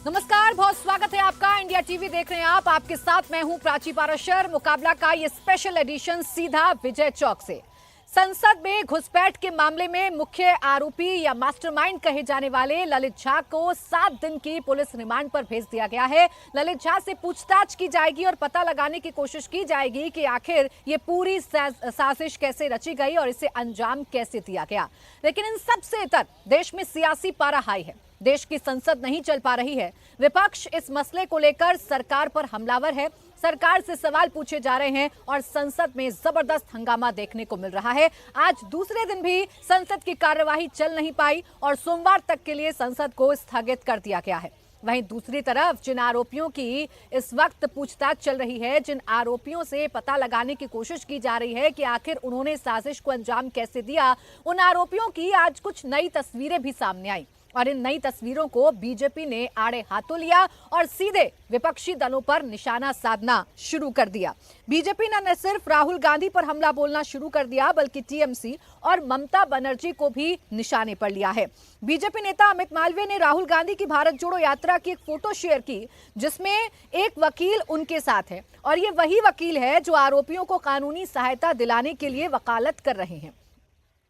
नमस्कार, बहुत स्वागत है आपका। इंडिया टीवी देख रहे हैं आप। आपके साथ मैं हूं प्राची पाराशर। मुकाबला का ये स्पेशल एडिशन सीधा विजय चौक से। संसद में घुसपैठ के मामले में मुख्य आरोपी या मास्टरमाइंड कहे जाने वाले ललित झा को 7 दिन की पुलिस रिमांड पर भेज दिया गया है। ललित झा से पूछताछ की जाएगी और पता लगाने की कोशिश की जाएगी कि आखिर ये पूरी साजिश कैसे रची गई और इसे अंजाम कैसे दिया गया। लेकिन इन सबसे इतर देश में सियासी पारा हाई है। देश की संसद नहीं चल पा रही है। विपक्ष इस मसले को लेकर सरकार पर हमलावर है। सरकार से सवाल पूछे जा रहे हैं और संसद में जबरदस्त हंगामा देखने को मिल रहा है। आज दूसरे दिन भी संसद की कार्यवाही चल नहीं पाई और सोमवार तक के लिए संसद को स्थगित कर दिया गया है। वहीं दूसरी तरफ जिन आरोपियों की इस वक्त पूछताछ चल रही है, जिन आरोपियों से पता लगाने की कोशिश की जा रही है कि आखिर उन्होंने साजिश को अंजाम कैसे दिया, उन आरोपियों की आज कुछ नई तस्वीरें भी सामने आई और इन नई तस्वीरों को बीजेपी ने आड़े हाथों लिया और सीधे विपक्षी दलों पर निशाना साधना शुरू कर दिया। बीजेपी ने न सिर्फ राहुल गांधी पर हमला बोलना शुरू कर दिया, बल्कि टीएमसी और ममता बनर्जी को भी निशाने पर लिया है। बीजेपी नेता अमित मालवीय ने राहुल गांधी की भारत जोड़ो यात्रा की एक फोटो शेयर की, जिसमें एक वकील उनके साथ है और ये वही वकील है जो आरोपियों को कानूनी सहायता दिलाने के लिए वकालत कर रहे हैं।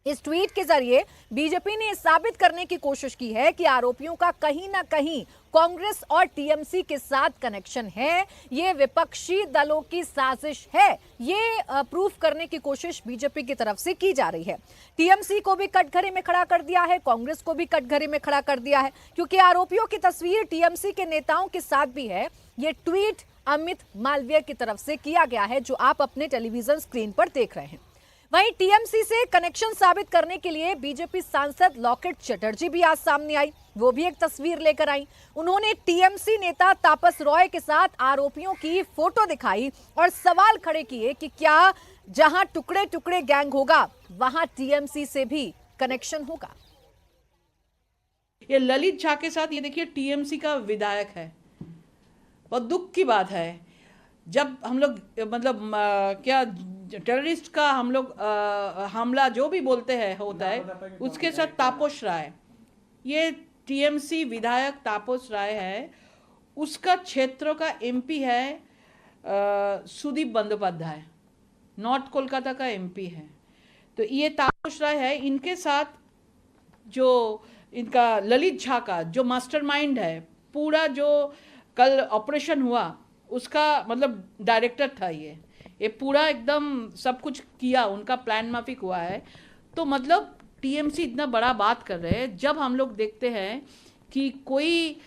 इस ट्वीट के जरिए बीजेपी ने साबित करने की कोशिश की है कि आरोपियों का कहीं ना कहीं कांग्रेस और टीएमसी के साथ कनेक्शन है। ये विपक्षी दलों की साजिश है, ये प्रूफ करने की कोशिश बीजेपी की तरफ से की जा रही है। टीएमसी को भी कटघरे में खड़ा कर दिया है, कांग्रेस को भी कटघरे में खड़ा कर दिया है, क्योंकि आरोपियों की तस्वीर टीएमसी के नेताओं के साथ भी है। ये ट्वीट अमित मालवीय की तरफ से किया गया है, जो आप अपने टेलीविजन स्क्रीन पर देख रहे हैं। वहीं टीएमसी से कनेक्शन साबित करने के लिए बीजेपी सांसद लॉकेट चटर्जी भी आज सामने आई। वो भी एक तस्वीर लेकर आई। उन्होंने टीएमसी नेता तापस रॉय के साथ आरोपियों की फोटो दिखाई और सवाल खड़े किए कि क्या जहां टुकड़े टुकड़े गैंग होगा, वहां टीएमसी से भी कनेक्शन होगा। ये ललित झा के साथ, ये देखिए, टीएमसी का विधायक है। बहुत दुख की बात है जब हम लोग क्या टेररिस्ट का हम लोग हमला जो भी बोलते हैं होता है, उसके साथ तापस राय, ये टीएमसी विधायक तापस राय है, उसका क्षेत्र का एमपी है सुदीप बंदोपाध्याय, नॉर्थ कोलकाता का एमपी है। तो ये तापस राय है, इनके साथ जो इनका ललित झा का जो मास्टरमाइंड है, पूरा जो कल ऑपरेशन हुआ उसका डायरेक्टर था। ये पूरा एकदम सब कुछ किया, उनका प्लान माफिक हुआ है। तो टीएमसी इतना बड़ा बात कर रहे हैं। जब हम लोग देखते हैं कि कोई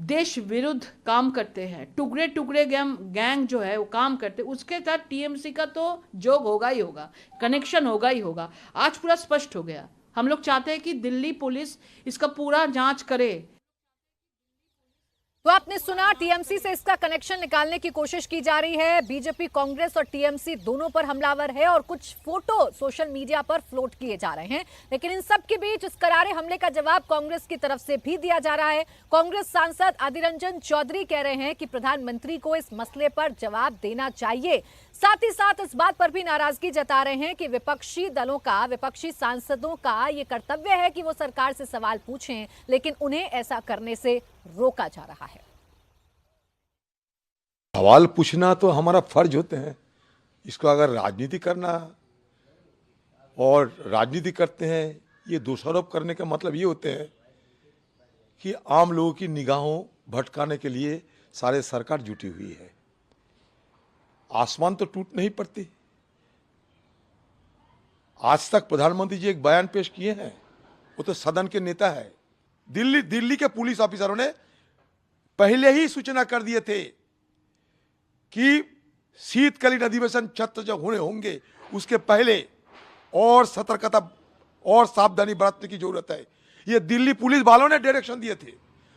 देश विरुद्ध काम करते हैं, टुकड़े टुकड़े गैंग जो है वो काम करते, उसके साथ टीएमसी का तो जोग होगा ही होगा, कनेक्शन होगा ही होगा। आज पूरा स्पष्ट हो गया। हम लोग चाहते हैं कि दिल्ली पुलिस इसका पूरा जांच करे। तो आपने सुना, टीएमसी से इसका कनेक्शन निकालने की कोशिश की जा रही है। बीजेपी, कांग्रेस और टीएमसी दोनों पर हमलावर है और कुछ फोटो सोशल मीडिया पर फ्लोट किए जा रहे हैं। लेकिन इन सब के बीच इस करारे हमले का जवाब कांग्रेस की तरफ से भी दिया जा रहा है। कांग्रेस सांसद अधीर रंजन चौधरी कह रहे हैं कि प्रधानमंत्री को इस मसले पर जवाब देना चाहिए। साथ ही साथ इस बात पर भी नाराजगी जता रहे हैं कि विपक्षी दलों का, विपक्षी सांसदों का ये कर्तव्य है कि वो सरकार से सवाल पूछें, लेकिन उन्हें ऐसा करने से रोका जा रहा है। सवाल पूछना तो हमारा फर्ज होते हैं। इसको अगर राजनीति करना और राजनीति करते हैं, ये दोषारोप करने का मतलब ये होते हैं कि आम लोगों की निगाहों भटकाने के लिए सारे सरकार जुटी हुई है। आसमान तो टूट नहीं पड़ती। आज तक प्रधानमंत्री जी एक बयान पेश किए हैं, वो तो सदन के नेता है। दिल्ली के पुलिस ऑफिसरों ने पहले ही सूचना कर दिए थे कि शीतकालीन अधिवेशन छत्र जब होंगे उसके पहले और सतर्कता और सावधानी बरतने की जरूरत है। ये दिल्ली पुलिस वालों ने डायरेक्शन दिए थे।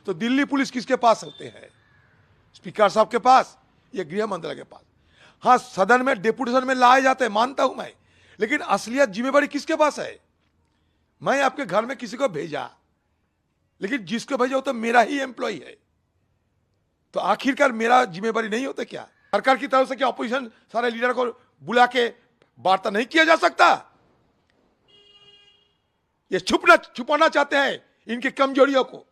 तो दिल्ली पुलिस किसके पास होते हैं? स्पीकर साहब के पास या गृह मंत्रालय के पास। हाँ, सदन में डेपुटेशन में लाए जाते हैं, मानता हूं मैं, लेकिन असलियत जिम्मेवारी किसके पास है? मैं आपके घर में किसी को भेजा, लेकिन जिसको भेजा वो तो मेरा ही एम्प्लॉय है। तो आखिरकार मेरा जिम्मेवारी नहीं होता क्या? सरकार की तरफ से क्या ऑपोजिशन सारे लीडर को बुला के वार्ता नहीं किया जा सकता? ये छुपाना चाहते हैं इनकी कमजोरियों को।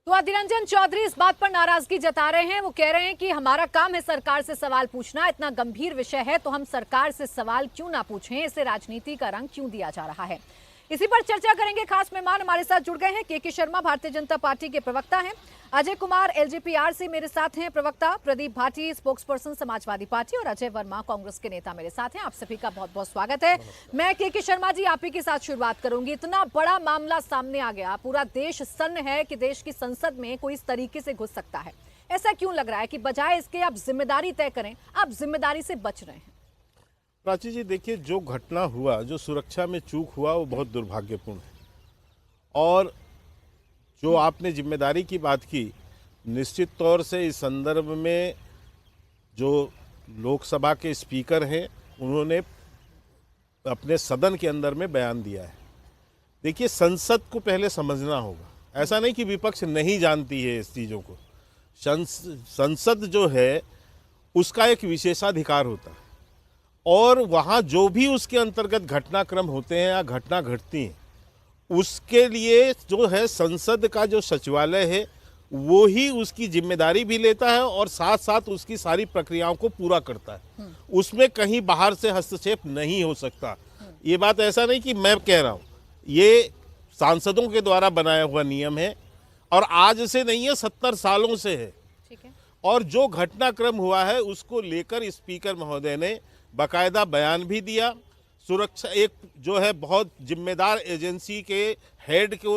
तो अधीर रंजन चौधरी इस बात पर नाराजगी जता रहे हैं। वो कह रहे हैं कि हमारा काम है सरकार से सवाल पूछना, इतना गंभीर विषय है तो हम सरकार से सवाल क्यों ना पूछें, इसे राजनीति का रंग क्यों दिया जा रहा है। इसी पर चर्चा करेंगे। खास मेहमान हमारे साथ जुड़ गए हैं। के शर्मा भारतीय जनता पार्टी के प्रवक्ता हैं, अजय कुमार एलजेपीआरसी मेरे साथ हैं प्रवक्ता, प्रदीप भाटी स्पोक्सपर्सन समाजवादी पार्टी और अजय वर्मा कांग्रेस के नेता मेरे साथ हैं। आप सभी का बहुत बहुत स्वागत है। मैं के शर्मा जी आप ही के साथ शुरुआत करूंगी। इतना बड़ा मामला सामने आ गया, पूरा देश सन्न है कि देश की संसद में कोई इस तरीके से घुस सकता है। ऐसा क्यों लग रहा है कि बजाय इसके आप जिम्मेदारी तय करें, आप जिम्मेदारी से बच रहे हैं? प्राची जी देखिए, जो घटना हुआ, जो सुरक्षा में चूक हुआ, वो बहुत दुर्भाग्यपूर्ण है। और जो आपने जिम्मेदारी की बात की, निश्चित तौर से इस संदर्भ में जो लोकसभा के स्पीकर हैं उन्होंने अपने सदन के अंदर में बयान दिया है। देखिए, संसद को पहले समझना होगा। ऐसा नहीं कि विपक्ष नहीं जानती है इस चीज़ों को। संसद जो है उसका एक विशेषाधिकार होता है और वहाँ जो भी उसके अंतर्गत घटनाक्रम होते हैं या घटना घटती हैं, उसके लिए जो है संसद का जो सचिवालय है वो ही उसकी जिम्मेदारी भी लेता है और साथ साथ उसकी सारी प्रक्रियाओं को पूरा करता है। उसमें कहीं बाहर से हस्तक्षेप नहीं हो सकता। ये बात ऐसा नहीं कि मैं कह रहा हूँ, ये सांसदों के द्वारा बनाया हुआ नियम है और आज से नहीं है, 70 सालों से है। ठीक है। और जो घटनाक्रम हुआ है उसको लेकर स्पीकर महोदय ने बाकायदा बयान भी दिया। सुरक्षा एक जो है बहुत जिम्मेदार एजेंसी के हेड को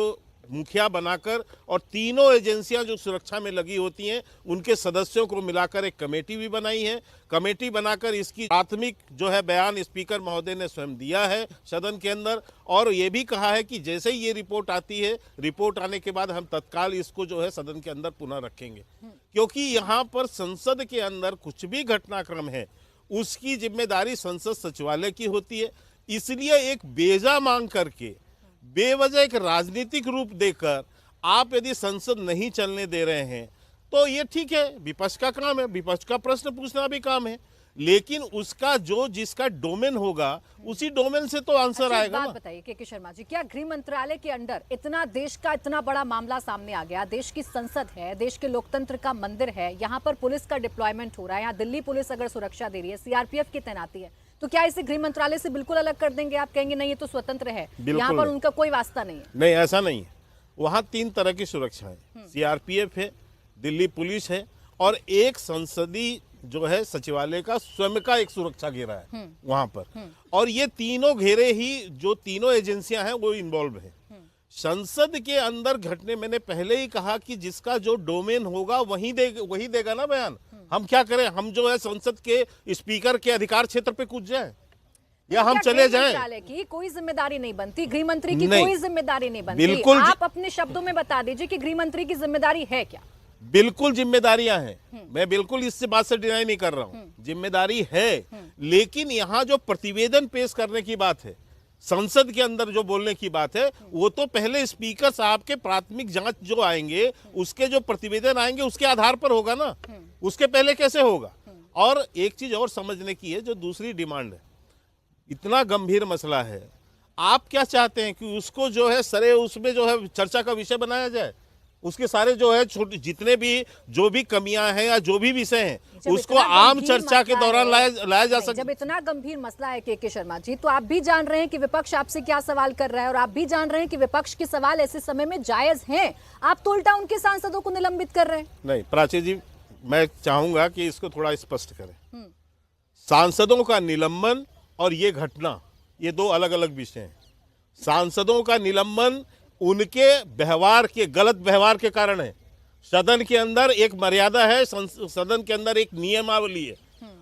मुखिया बनाकर और तीनों एजेंसियां जो सुरक्षा में लगी होती हैं उनके सदस्यों को मिलाकर एक कमेटी भी बनाई है। कमेटी बनाकर इसकी प्राथमिक जो है बयान स्पीकर महोदय ने स्वयं दिया है सदन के अंदर और ये भी कहा है कि जैसे ही ये रिपोर्ट आती है, रिपोर्ट आने के बाद हम तत्काल इसको जो है सदन के अंदर पुनः रखेंगे, क्योंकि यहाँ पर संसद के अंदर कुछ भी घटनाक्रम है उसकी जिम्मेदारी संसद सचिवालय की होती है। इसलिए एक बेजा मांग करके बेवजह एक राजनीतिक रूप देकर आप यदि संसद नहीं चलने दे रहे हैं तो ये ठीक है, विपक्ष का काम है, विपक्ष का प्रश्न पूछना भी काम है, लेकिन उसका जो जिसका डोमेन होगा उसी डोमेन से तो आंसर आएगा ना। बात बताइए के शर्मा जी, क्या गृह मंत्रालय के अंडर इतना देश का इतना बड़ा मामला सामने आ गया, देश की संसद है, देश के लोकतंत्र का मंदिर है, यहाँ पर पुलिस का डिप्लॉयमेंट हो रहा है, यहाँ दिल्ली पुलिस अगर सुरक्षा दे रही है, सीआरपीएफ की तैनाती है, तो क्या इसे गृह मंत्रालय से बिल्कुल अलग कर देंगे? आप कहेंगे नहीं ये तो स्वतंत्र है, यहाँ पर उनका कोई वास्ता नहीं है? नहीं, ऐसा नहीं है। वहाँ 3 तरह की सुरक्षा है, सीआरपीएफ है, दिल्ली पुलिस है और एक संसदीय जो है सचिवालय का स्वयं का एक सुरक्षा घेरा है वहां पर। और ये तीनों घेरे ही जो तीनों एजेंसियां हैं वो इन्वॉल्व है। संसद के अंदर घटने, मैंने पहले ही कहा कि जिसका जो डोमेन होगा वही देगा ना बयान। हम क्या करें, हम जो है संसद के स्पीकर के अधिकार क्षेत्र पे कूद जाएं या हम चले जाएं? मंत्रालय की कोई जिम्मेदारी नहीं बनती, गृह मंत्री की कोई जिम्मेदारी नहीं बनती। बिल्कुल आप अपने शब्दों में बता दीजिए कि गृह मंत्री की जिम्मेदारी है क्या? बिल्कुल जिम्मेदारियां हैं, मैं बिल्कुल इस बात से डिनाई नहीं कर रहा हूं, जिम्मेदारी है। लेकिन यहाँ जो प्रतिवेदन पेश करने की बात है, संसद के अंदर जो बोलने की बात है, वो तो पहले स्पीकर साहब के प्राथमिक जांच जो आएंगे, उसके जो प्रतिवेदन आएंगे उसके आधार पर होगा ना, उसके पहले कैसे होगा? और एक चीज और समझने की है, जो दूसरी डिमांड है, इतना गंभीर मसला है, आप क्या चाहते हैं कि उसको जो है सरे उसमें जो है चर्चा का विषय बनाया जाए? उसके सारे जो है छोटे जितने भी जो भी कमियां हैं या जो भी विषय हैं उसको आम चर्चा के दौरान लाया जा सकता। जब इतना गंभीर मसला है के शर्मा जी, तो आप भी जान रहे हैं कि विपक्ष आपसे क्या सवाल कर रहा है और आप भी जान रहे हैं कि विपक्ष के सवाल ऐसे समय में जायज हैं, आप तो उल्टा उनके सांसदों को निलंबित कर रहे हैं। नहीं प्राची जी, मैं चाहूंगा कि इसको थोड़ा स्पष्ट करें। सांसदों का निलंबन और ये घटना, ये 2 अलग अलग विषय हैं। सांसदों का निलंबन उनके व्यवहार के, गलत व्यवहार के कारण है। सदन के अंदर एक मर्यादा है, सदन के अंदर एक नियमावली है।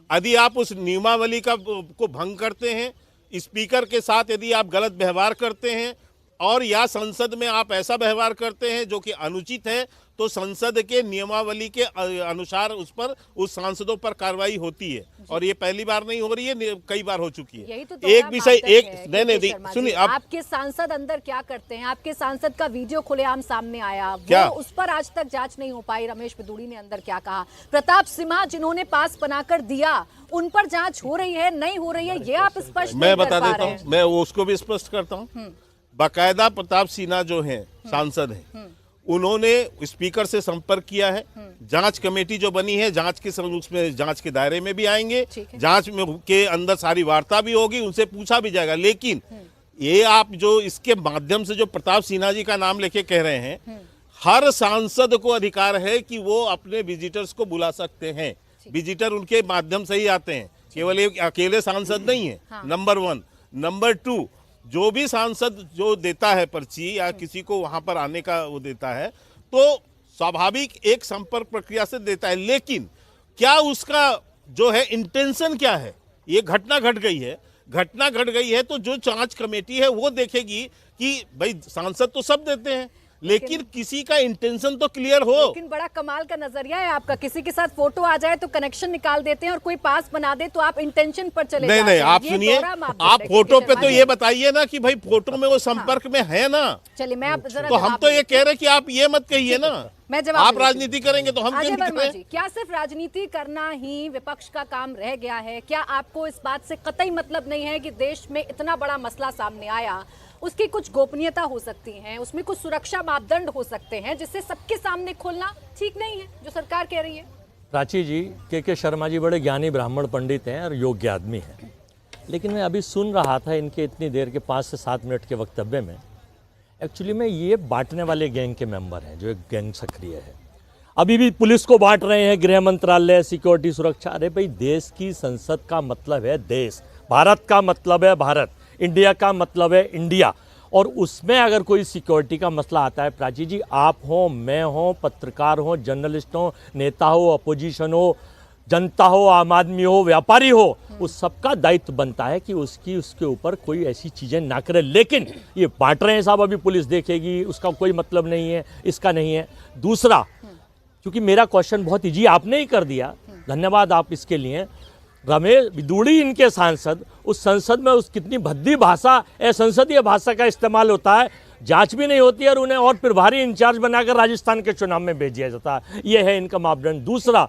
यदि आप उस नियमावली को भंग करते हैं, स्पीकर के साथ यदि आप गलत व्यवहार करते हैं और या संसद में आप ऐसा व्यवहार करते हैं जो कि अनुचित है, तो संसद के नियमावली के अनुसार उस सांसदों पर कार्रवाई होती है। और ये पहली बार नहीं हो रही है, कई बार हो चुकी है। यही तो एक विषय एक नहीं सुनिए, आपके सांसद अंदर क्या करते हैं? आपके सांसद का वीडियो खुलेआम सामने आया, क्या वो उस पर आज तक जांच नहीं हो पाई। रमेश बिदूड़ी ने अंदर क्या कहा? प्रताप सिम्हा जिन्होंने पास बनाकर दिया, उन पर जांच हो रही है नहीं हो रही है, ये आप स्पष्ट मैं बता देता हूँ, मैं उसको भी स्पष्ट करता हूँ। बाकायदा प्रताप सिन्हा जो है सांसद हैं, उन्होंने स्पीकर से संपर्क किया है। जांच कमेटी जो बनी है, जांच के उसमें जांच के दायरे में भी आएंगे, जांच में के अंदर सारी वार्ता भी होगी, उनसे पूछा भी जाएगा। लेकिन ये आप जो इसके माध्यम से जो प्रताप सिन्हा जी का नाम लेके कह रहे हैं, हर सांसद को अधिकार है कि वो अपने विजिटर्स को बुला सकते हैं। विजिटर उनके माध्यम से ही आते हैं, केवल एक अकेले सांसद नहीं है। नंबर 1। नंबर 2, जो भी सांसद जो देता है पर्ची या किसी को वहां पर आने का वो देता है, तो स्वाभाविक एक संपर्क प्रक्रिया से देता है। लेकिन क्या उसका जो है इंटेंशन क्या है? ये घटना घट गई है तो जो जांच कमेटी है वो देखेगी कि भाई सांसद तो सब देते हैं, लेकिन किसी का इंटेंशन तो क्लियर हो। लेकिन बड़ा कमाल का नजरिया है आपका, किसी के साथ फोटो आ जाए तो कनेक्शन निकाल देते हैं और कोई पास बना दे तो आप इंटेंशन पर चले जाते हैं। नहीं, आप सुनिए, आप फोटो पे तो ये बताइए ना कि भाई फोटो में वो संपर्क में है ना। चलिए मैं आप जरा तो हम तो ये कह रहे कि आप ये मत कहिए ना, मैं जवाब आप राजनीति करेंगे तो हम अजय क्यों वर्मा करें? जी, क्या सिर्फ राजनीति करना ही विपक्ष का काम रह गया है? क्या आपको इस बात से कतई मतलब नहीं है कि देश में इतना बड़ा मसला सामने आया, उसकी कुछ गोपनीयता हो सकती है, उसमें कुछ सुरक्षा मापदंड हो सकते हैं जिससे सबके सामने खोलना ठीक नहीं है, जो सरकार कह रही है? प्राची जी, के शर्मा जी बड़े ज्ञानी ब्राह्मण पंडित हैं और योग्य आदमी हैं, लेकिन मैं अभी सुन रहा था इनके इतनी देर के 5 से 7 मिनट के वक्तव्य में, एक्चुअली में ये बांटने वाले गैंग के मेंबर हैं, जो एक गैंग सक्रिय है। अभी भी पुलिस को बांट रहे हैं, गृह मंत्रालय, सिक्योरिटी, सुरक्षा। अरे भाई, देश की संसद का मतलब है देश, भारत का मतलब है भारत, इंडिया का मतलब है इंडिया। और उसमें अगर कोई सिक्योरिटी का मसला आता है, प्राची जी, आप हो, मैं हो, पत्रकार हो, जर्नलिस्ट हो, नेता हो, अपोजिशन हो, जनता हो, आम आदमी हो, व्यापारी हो, उस सबका दायित्व बनता है कि उसके ऊपर कोई ऐसी चीज़ें ना करे। लेकिन ये बांट रहे हैं साहब, अभी पुलिस देखेगी, उसका कोई मतलब नहीं है, इसका नहीं है। दूसरा, क्योंकि मेरा क्वेश्चन बहुत ईजी आपने ही कर दिया, धन्यवाद आप इसके लिए। रमेश बिदुड़ी इनके सांसद, उस संसद में उस कितनी भद्दी भाषा, संसदीय भाषा का इस्तेमाल होता है, जांच भी नहीं होती है और उन्हें और फिर भारी इंचार्ज बनाकर राजस्थान के चुनाव में भेज दिया जाता है। ये है इनका मापदंड। दूसरा,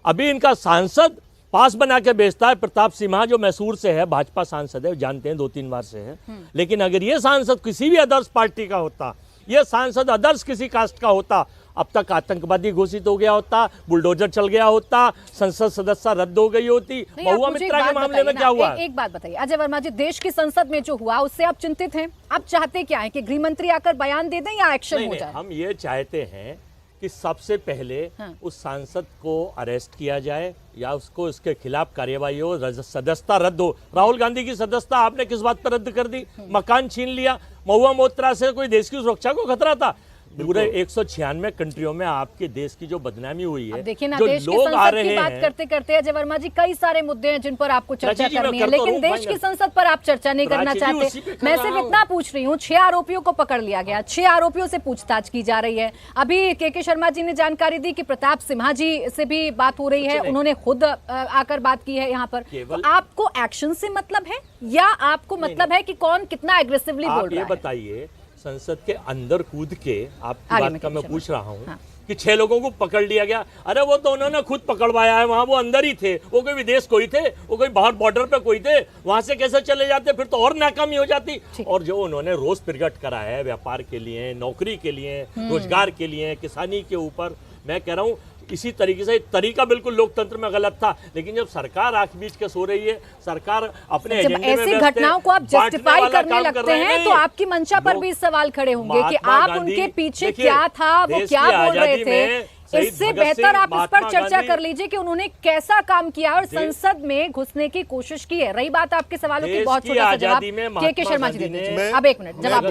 अभी इनका सांसद पास बना के भेजता है प्रताप सिन्हा, जो मैसूर से है, भाजपा सांसद है, जानते हैं 2-3 बार से है। लेकिन अगर ये सांसद किसी भी अदर्स पार्टी का होता, ये सांसद अदर्स किसी कास्ट का होता, अब तक आतंकवादी घोषित हो गया होता, बुलडोजर चल गया होता, संसद सदस्यता रद्द हो गई होती। महुआ मित्रा के मामले में क्या हुआ? एक बात बताइए अजय वर्मा जी, देश की संसद में जो हुआ उससे आप चिंतित हैं? आप चाहते क्या है कि गृह मंत्री आकर बयान दे दें या एक्शन हो जाए? हम ये चाहते हैं कि सबसे पहले उस सांसद को अरेस्ट किया जाए या उसको उसके खिलाफ कार्यवाही हो, सदस्यता रद्द हो। राहुल गांधी की सदस्यता आपने किस बात पर रद्द कर दी? मकान छीन लिया। महुआ मोत्रा से कोई देश की सुरक्षा को खतरा था? पूरे 196 कंट्रियों में आपके देश की जो बदनामी हुई है, देखिए ना, जो देश की लोग आ संसद रहे की बात हैं, करते करते अजय वर्मा जी कई सारे मुद्दे हैं जिन पर आपको चर्चा प्राची जी, करनी है, मैं करता लेकिन हूं, देश की संसद पर आप चर्चा नहीं करना प्राची जी, उसी पे चाहते। कर मैं रहा सिर्फ हूं। इतना पूछ रही हूँ, 6 आरोपियों को पकड़ लिया गया, 6 आरोपियों से पूछताछ की जा रही है। अभी के शर्मा जी ने जानकारी दी कि प्रताप सिन्हा जी से भी बात हो रही है, उन्होंने खुद आकर बात की है यहाँ पर। तो आपको एक्शन से मतलब है या आपको मतलब है कि कौन कितना एग्रेसिवली बोल रहा है? बताइए, संसद के अंदर कूद के आपकी बात का मैं पूछ रहा हूँ कि 6 लोगों को पकड़ लिया गया। अरे वो तो उन्होंने खुद पकड़वाया है, वहां वो अंदर ही थे, वो कोई विदेश कोई थे, वो कोई बाहर बॉर्डर पे कोई थे, वहां से कैसे चले जाते? फिर तो और नाकामी हो जाती। और जो उन्होंने रोष प्रकट करा है व्यापार के लिए, नौकरी के लिए, रोजगार के लिए, किसानी के ऊपर, मैं कह रहा हूँ इसी तरीके से तरीका बिल्कुल लोकतंत्र में गलत था। लेकिन जब सरकार आंख बीच के सो रही है, सरकार अपने जब ऐसी घटनाओं को आप जस्टिफाई करने लगते हैं तो आपकी मंशा पर भी सवाल खड़े होंगे कि आप उनके पीछे क्या था, वो क्या बोल रहे थे। इससे बेहतर आप इस पर चर्चा कर लीजिए कि उन्होंने कैसा काम किया और संसद में घुसने की कोशिश की है। रही बात आपके सवालों की, बहुत छोटा सा जवाब के शर्मा जी दे दीजिए। अब एक मिनट जवाब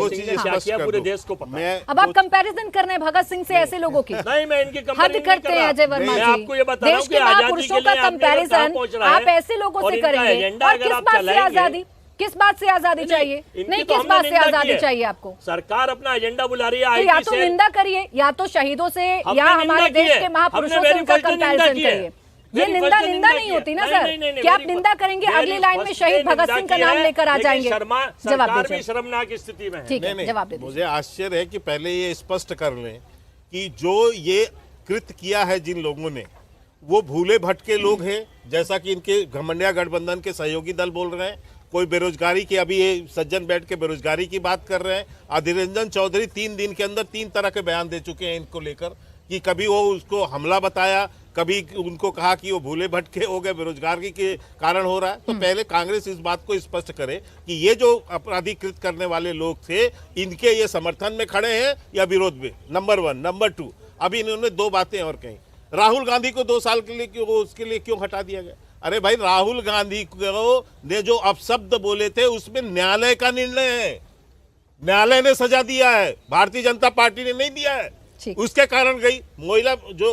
पूरे देश को पता है। अब आप कंपैरिजन कर रहे हैं भगत सिंह से ऐसे लोगों की? नहीं, मैं इनकी हद करते हैं अजय वर्मा जी। देश के महापुरुषों का कंपैरिजन आप ऐसे लोगों से करेंगे और किस बात से आजादी, किस बात से आजादी चाहिए? नहीं, किस बात से आजादी चाहिए आपको? सरकार अपना एजेंडा बुला रही है। तो या तो निंदा करिए, या तो शहीदों से या हमारे देश के महापुरुषों से उनका कंपैरिजन करिए। ये निंदा नहीं होती ना सर। क्या आप निंदा करेंगे, अगली लाइन में शहीद भगत सिंह का नाम लेकर आ जाएंगे? जवाब दीजिए। शर्मनाक स्थिति में ठीक है, जवाब दीजिए। मुझे आश्चर्य है कि पहले ये स्पष्ट कर लें कि जो ये कृत्य किया है जिन लोगों ने, वो भूले भटके लोग हैं, जैसा कि इनके घमंडिया गठबंधन के सहयोगी दल बोल रहे हैं। कोई बेरोजगारी की, अभी ये सज्जन बैठ के बेरोजगारी की बात कर रहे हैं। अधीर रंजन चौधरी 3 दिन के अंदर 3 तरह के बयान दे चुके हैं इनको लेकर, कि कभी वो उसको हमला बताया, कभी उनको कहा कि वो भूले भटके हो गए, बेरोजगारी के कारण हो रहा है। तो पहले कांग्रेस इस बात को स्पष्ट करे कि ये जो अपराधीकृत करने वाले लोग थे, इनके ये समर्थन में खड़े हैं या विरोध में, नंबर 1। नंबर 2, अभी इन्होंने 2 बातें और कही। राहुल गांधी को 2 साल के लिए उसके लिए क्यों हटा दिया गया? अरे भाई, राहुल गांधी को ने जो अपशब्द बोले थे उसमें न्यायालय का निर्णय है, न्यायालय ने सजा दिया है, भारतीय जनता पार्टी ने नहीं दिया है। उसके कारण गई महिला, जो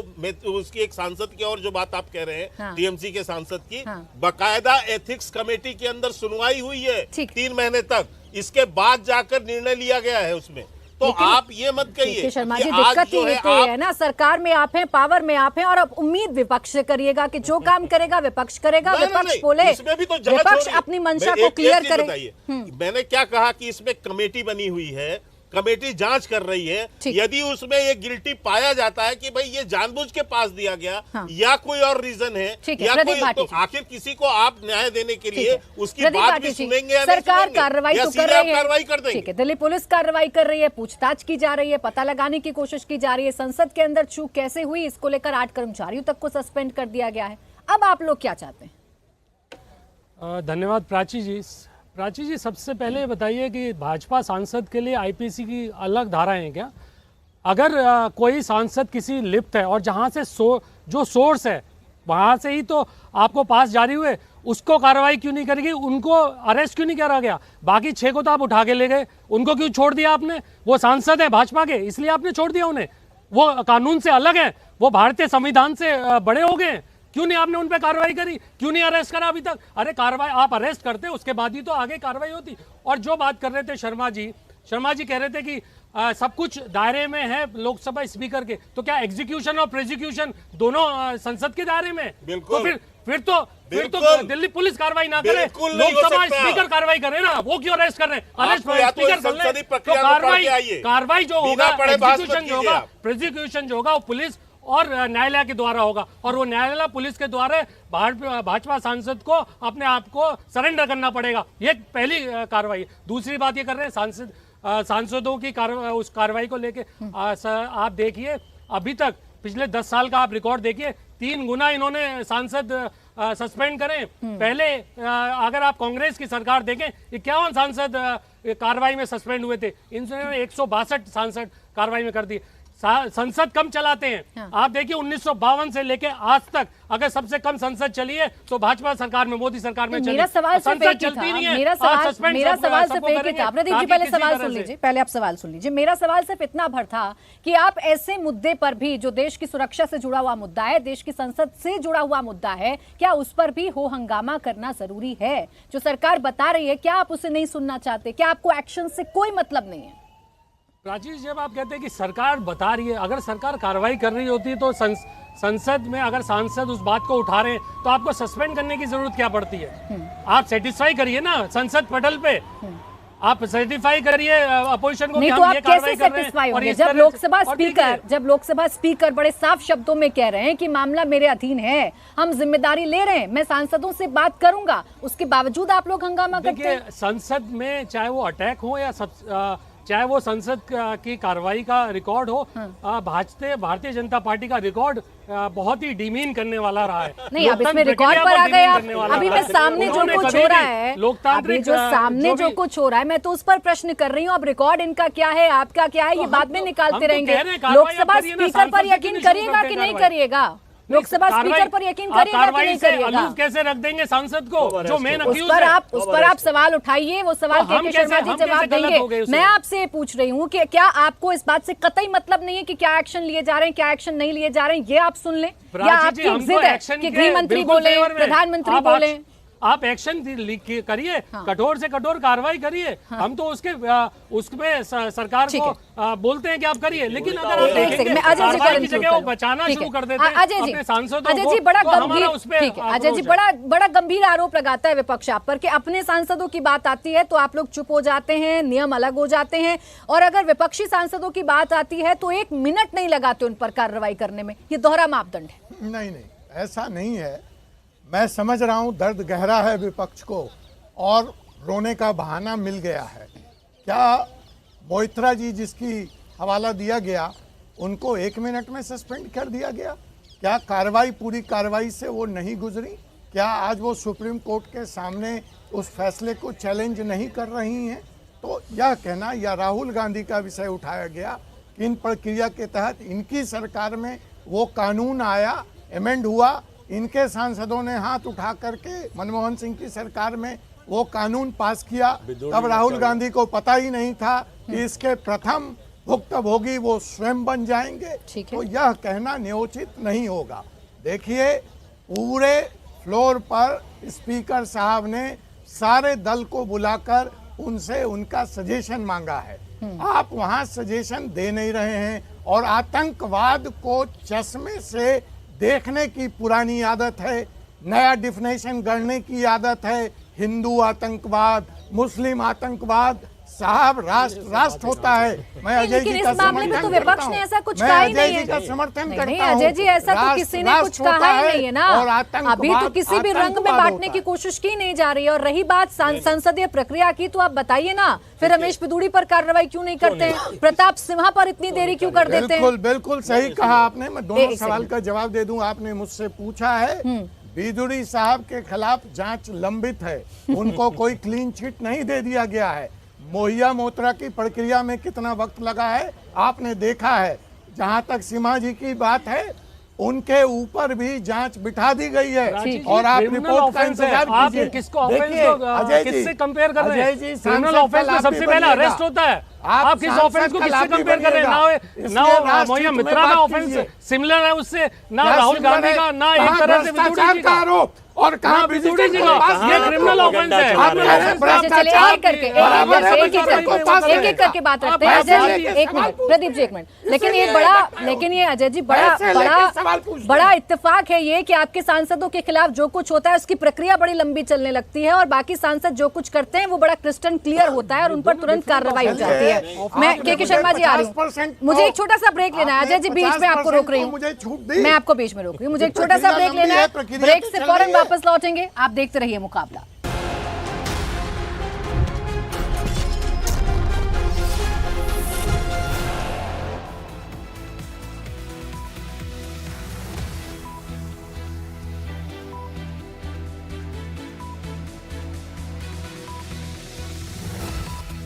उसकी एक सांसद की, और जो बात आप कह रहे हैं, हाँ। टीएमसी के सांसद की, हाँ। बकायदा एथिक्स कमेटी के अंदर सुनवाई हुई है 3 महीने तक, इसके बाद जाकर निर्णय लिया गया है उसमें। तो आप ये मत कहिए शर्मा जी, दिक्कत ही तो है ना, सरकार में आप हैं, पावर में आप हैं, और अब उम्मीद विपक्ष से करिएगा कि जो काम करेगा विपक्ष करेगा, विपक्ष बोले, विपक्ष अपनी मंशा को क्लियर करे। मैंने क्या कहा कि इसमें कमेटी बनी हुई है, कमेटी जांच कर रही है। यदि उसमें ये गिल्टी पाया जाता है कि भाई ये जानबूझ के पास दिया गया, हाँ। या कोई और रीजन है, या कोई, तो आखिर किसी को आप न्याय देने के लिए उसकी बात भी सुनेंगे या सरकार कार्रवाई तो कर रही है, कार्रवाई कर देंगे। ठीक है, दिल्ली पुलिस कार्रवाई कर रही है, पूछताछ की जा रही है, पता लगाने की कोशिश की जा रही है। संसद के अंदर चूक कैसे हुई, इसको लेकर 8 कर्मचारियों तक को सस्पेंड कर दिया गया है। अब आप लोग क्या चाहते हैं? धन्यवाद प्राची जी। प्राची जी, सबसे पहले बताइए कि भाजपा सांसद के लिए आईपीसी की अलग धाराएं हैं क्या? अगर कोई सांसद किसी लिप्त है और जहां से जो सोर्स है वहां से ही तो आपको पास जारी हुए, उसको कार्रवाई क्यों नहीं करेगी? उनको अरेस्ट क्यों नहीं करा गया? बाकी 6 को तो आप उठा के ले गए, उनको क्यों छोड़ दिया आपने? वो सांसद है भाजपा के, इसलिए आपने छोड़ दिया उन्हें। वो कानून से अलग है, वो भारतीय संविधान से बड़े हो गए। क्यों नहीं आपने उन पे कार्रवाई करी? क्यों नहीं अरेस्ट करा अभी तक? अरे कार्रवाई आप अरेस्ट करते, उसके बाद ही तो आगे कार्रवाई होती। और जो बात कर रहे थे शर्मा जी कह रहे थे कि सब कुछ दायरे में है लोकसभा स्पीकर के, तो क्या एग्जीक्यूशन और प्रोसिक्यूशन दोनों संसद के दायरे में? तो फिर तो दिल्ली पुलिस कार्रवाई ना करे, लोकसभा स्पीकर कार्रवाई करे ना। वो क्यों अरेस्ट कर रहे हैं? अरेस्ट स्पीकर कर ले, तो कार्रवाई जो होगा, एग्जीक्यूशन जो होगा, प्रोसिक्यूशन जो होगा, वो पुलिस और न्यायालय के द्वारा होगा। और वो न्यायालय पुलिस के द्वारा भाजपा सांसद को अपने आप को सरेंडर करना पड़ेगा। ये पहली कार्रवाई। दूसरी बात ये कर रहे हैं सांसदों की उस कार्रवाई को लेके आप देखिए, अभी तक पिछले 10 साल का आप रिकॉर्ड देखिए, 3 गुना इन्होंने सांसद सस्पेंड करें। पहले अगर आप कांग्रेस की सरकार देखें, 51 सांसद कार्रवाई में सस्पेंड हुए थे, इन्होंने 162 सांसद कार्रवाई में कर दिए। संसद कम चलाते हैं। हाँ। आप देखिए 1952 से लेके आज तक अगर सबसे कम संसद चली है तो भाजपा सरकार में, मोदी सरकार में चली। मेरा सवाल संसद चलती नहीं है। मेरा सवाल सिर्फ एक ही था। प्रदीप जी पहले सवाल सुन लीजिए, पहले आप सवाल सुन लीजिए। मेरा सवाल सिर्फ इतना भर था कि आप ऐसे मुद्दे पर भी, जो देश की सुरक्षा से जुड़ा हुआ मुद्दा है, देश की संसद से जुड़ा हुआ मुद्दा है, क्या उस पर भी हो हंगामा करना जरूरी है? जो सरकार बता रही है, क्या आप उसे नहीं सुनना चाहते? क्या आपको एक्शन से कोई मतलब नहीं है? प्राची, जब आप कहते हैं कि सरकार बता रही है, अगर सरकार कार्रवाई कर रही होती तो संसद में अगर सांसद उस बात को उठा रहे हैं तो आपको सस्पेंड करने की जरूरत क्या पड़ती है? आप सेटिस्फाई करिए ना संसद पटल पे, आप सर्टिफाई करिए अपोजिशन को। नहीं तो आप कैसे सेटिस्फाई होंगे जब लोकसभा स्पीकर बड़े साफ शब्दों में कह रहे हैं कि मामला मेरे अधीन है, हम जिम्मेदारी ले रहे हैं, मैं सांसदों से बात करूंगा, उसके बावजूद आप लोग हंगामा करते हैं। संसद में चाहे वो अटैक हो या चाहे वो संसद की कार्रवाई का रिकॉर्ड हो, भारतीय जनता पार्टी का रिकॉर्ड बहुत ही डिमीन करने वाला रहा है। नहीं, अब इसमें रिकॉर्ड पर आ गए आप। अभी मैं सामने जो कुछ हो रहा है, लोकतांत्रिक जो सामने जो कुछ हो रहा है, मैं तो उस पर प्रश्न कर रही हूँ। अब रिकॉर्ड इनका क्या है, आपका क्या है, ये बाद में निकालते रहेंगे। लोकसभा स्पीकर पर यकीन करिएगा कि नहीं करिएगा? लोकसभा स्पीकर पर यकीन करिएगा कि नहीं करिएगा? कैसे रख देंगे सांसद को जो मेन अक्यूज है? उस पर आप सवाल उठाइए, वो सवाल के शर्मा जी जवाब देंगे। मैं आपसे पूछ रही हूँ कि क्या आपको इस बात से कतई मतलब नहीं है कि क्या एक्शन लिए जा रहे हैं, क्या एक्शन नहीं लिए जा रहे हैं, ये आप सुन लें, या आपकी जिद है कि गृह मंत्री बोले, प्रधानमंत्री बोले? आप एक्शन करिए, हाँ। कठोर से कठोर कार्रवाई करिए, हाँ। हम तो उसमें सरकार को बोलते हैं कि आप करिए, लेकिन अगर आप देखेंगे कार्रवाई की जगह वो बचाना शुरू कर देते हैं अपने सांसदों को, अजय जी बड़ा गंभीर, अजय जी बड़ा गंभीर आरोप लगाता है विपक्ष आप पर कि अपने सांसदों की बात आती है तो आप लोग चुप हो जाते हैं, नियम अलग हो जाते हैं, और अगर विपक्षी सांसदों की बात आती है तो 1 मिनट नहीं लगाते उन पर कार्रवाई करने में। ये दोहरा मापदंड है। नहीं, ऐसा नहीं है। मैं समझ रहा हूं दर्द गहरा है विपक्ष को, और रोने का बहाना मिल गया है। क्या मोइत्रा जी जिसकी हवाला दिया गया उनको 1 मिनट में सस्पेंड कर दिया गया? क्या कार्रवाई पूरी कार्रवाई से वो नहीं गुजरी? क्या आज वो सुप्रीम कोर्ट के सामने उस फैसले को चैलेंज नहीं कर रही हैं? तो यह कहना या राहुल गांधी का विषय उठाया गया कि इन प्रक्रिया के तहत इनकी सरकार में वो कानून आया, एमेंड हुआ, इनके सांसदों ने हाथ उठा करके मनमोहन सिंह की सरकार में वो कानून पास किया। तब राहुल गांधी को पता ही नहीं था कि इसके प्रथम भुक्तभोगी वो स्वयं बन जाएंगे। तो यह कहना न्योचित नहीं होगा। देखिए, पूरे फ्लोर पर स्पीकर साहब ने सारे दल को बुलाकर उनसे उनका सजेशन मांगा है। आप वहां सजेशन दे नहीं रहे हैं और आतंकवाद को चश्मे से देखने की पुरानी आदत है, नया डिफिनेशन गढ़ने की आदत है। हिंदू आतंकवाद, मुस्लिम आतंकवाद, साहब राष्ट्र होता है। मैं अजय जी का समर्थन तो विपक्ष ने ऐसा कुछ कहा ही नहीं है। का समर्थन करता हूं। अजय जी, ऐसा तो किसी ने कुछ कहा ही नहीं है ना। अभी तो किसी भी रंग में बांटने की कोशिश की नहीं जा रही है। और रही बात संसदीय प्रक्रिया की, तो आप बताइए ना, फिर रमेश पिदूड़ी पर कार्रवाई क्यों नहीं करते हैं? प्रताप सिन्हा पर इतनी देरी क्यों कर देते हैं? बिल्कुल सही कहा आपने। मैं दोनों सवाल का जवाब दे दूं। आपने मुझसे पूछा है, पिदूड़ी साहब के खिलाफ जांच लंबित है, उनको कोई क्लीन चिट नहीं दे दिया गया है। मोहिया मोत्रा की प्रक्रिया में कितना वक्त लगा है आपने देखा है। जहां तक सीमा जी की बात है, उनके ऊपर भी जांच बिठा दी गई है और आप रिपोर्ट का इंतजार कीजिए। देखिए, किससे कंपेयर कर रहे हैं? क्रिमिनल ऑफेंस में सबसे पहले अरेस्ट होता है। आप किस ऑफेंस को किससे कंपेयर कर रहे हैं? ना मोहिया मित्रा का ऑफेंस सिमिलर है उससे, ना राहुल गांधी का, ना एक तरह से पिदूड़ी जी का आरोप, और कहां पिदूड़ी जी का ये क्रिमिनल ऑफेंस है। एक एक करके बात रखते हैं। अजय जी एक मिनट, प्रदीप जी एक मिनट। लेकिन ये अजय जी बड़ा इत्तेफाक है ये कि आपके सांसदों के खिलाफ जो कुछ होता है उसकी प्रक्रिया बड़ी लंबी चलने लगती है और बाकी सांसद जो कुछ करते हैं वो बड़ा क्रिस्टल क्लियर होता है और उन पर तुरंत कार्रवाई हो जाती है। मैं के शर्मा जी आ रही हूँ, मुझे एक छोटा सा ब्रेक लेना है। अजय जी बीच में आपको रोक रही हूँ, मैं आपको बीच में रोक रही हूँ। मुझे एक छोटा सा ब्रेक लेना है, ब्रेक से फौरन वापस लौटेंगे। आप देखते रहिए मुकाबला।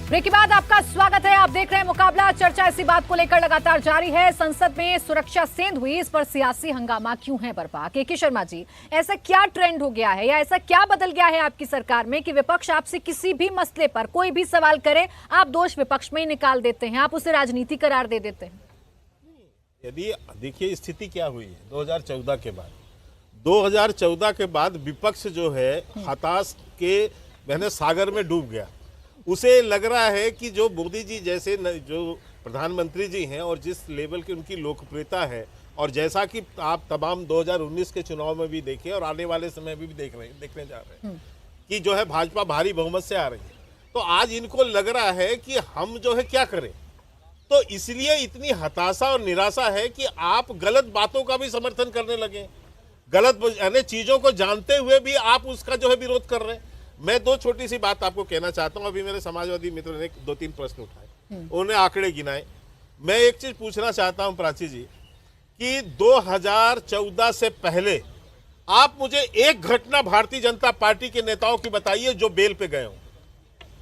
ब्रेक के बाद आपका स्वागत है। आप देख रहे हैं मुकाबला। चर्चा इसी बात को लेकर लगातार जारी है। संसद में सुरक्षा सेंध हुई, इस पर सियासी हंगामा क्यों है बर्पा? के शर्मा जी, ऐसा क्या ट्रेंड हो गया है या ऐसा क्या बदल गया है आपकी सरकार में कि विपक्ष आपसे किसी भी मसले पर कोई भी सवाल करे, आप दोष विपक्ष में ही निकाल देते हैं, आप उसे राजनीति करार दे देते हैं? यदि देखिए स्थिति क्या हुई है 2014 के बाद। 2014 के बाद विपक्ष जो है हताश के मैंने सागर में डूब गया। उसे लग रहा है कि जो मोदी जी जैसे जो प्रधानमंत्री जी हैं और जिस लेवल की उनकी लोकप्रियता है और जैसा कि आप तमाम 2019 के चुनाव में भी देखें और आने वाले समय में भी देखने जा रहे हैं कि जो है भाजपा भारी बहुमत से आ रही है, तो आज इनको लग रहा है कि हम जो है क्या करें। तो इसलिए इतनी हताशा और निराशा है कि आप गलत बातों का भी समर्थन करने लगे, गलत यानी चीजों को जानते हुए भी आप उसका जो है विरोध कर रहे हैं। मैं दो छोटी सी बात आपको कहना चाहता हूं। अभी मेरे समाजवादी मित्र ने 2-3 प्रश्न उठाए, उन्होंने आंकड़े गिनाए। मैं एक चीज पूछना चाहता हूं प्राची जी कि 2014 से पहले आप मुझे एक घटना भारतीय जनता पार्टी के नेताओं की बताइए जो बेल पे गए हो।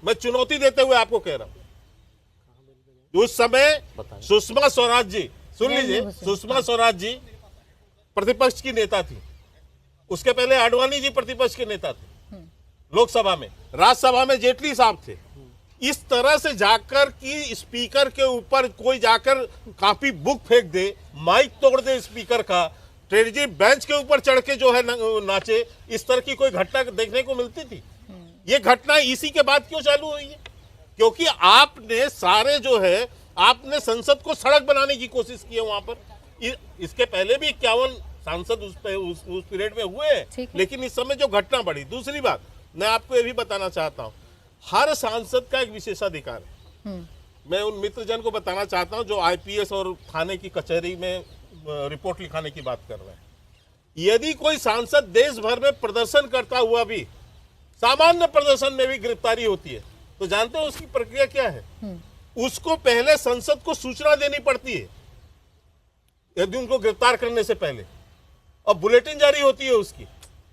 मैं चुनौती देते हुए आपको कह रहा हूं। उस समय सुषमा स्वराज जी, सुन लीजिए, सुषमा स्वराज जी प्रतिपक्ष की नेता थी। उसके पहले आडवाणी जी प्रतिपक्ष के नेता थे लोकसभा में, राज्यसभा में जेटली साहब थे। इस तरह से जाकर कि स्पीकर के ऊपर कोई जाकर कापी बुक फेंक दे, माइक तोड़ दे स्पीकर का, ट्रेजरी बेंच के ऊपर चढ़ के जो है नाचे, इस तरह की कोई घटना देखने को मिलती थी? ये घटना इसी के बाद क्यों चालू हुई है? क्योंकि आपने सारे जो है आपने संसद को सड़क बनाने की कोशिश की है वहां पर। इसके पहले भी 51 सांसद उस पीरियड में हुए हैं, लेकिन इस समय जो घटना बढ़ी। दूसरी बात मैं आपको ये भी बताना चाहता हूं, हर सांसद का एक विशेषाधिकार है। मैं उन मित्रजन को बताना चाहता हूं जो आईपीएस और थाने की कचहरी में रिपोर्ट लिखाने की बात कर रहे हैं। यदि कोई सांसद देश भर में प्रदर्शन करता हुआ भी सामान्य प्रदर्शन में भी गिरफ्तारी होती है, तो जानते हो उसकी प्रक्रिया क्या है? उसको पहले संसद को सूचना देनी पड़ती है यदि उनको गिरफ्तार करने से पहले, और बुलेटिन जारी होती है उसकी।